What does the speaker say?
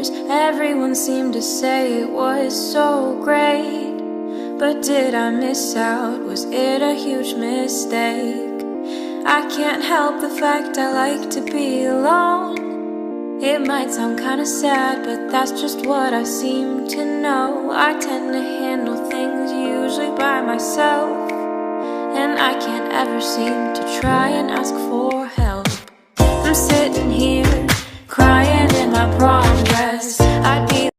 years, everyone seemed to say it was so great. But did I miss out? Was it a huge mistake? I can't help the fact I like to be alone. It might sound kinda sad, but that's just what I seem to know. I tend to handle things usually by myself, and I can't ever seem to try and ask for help. I'm sitting here, crying in my prom dress. I'd be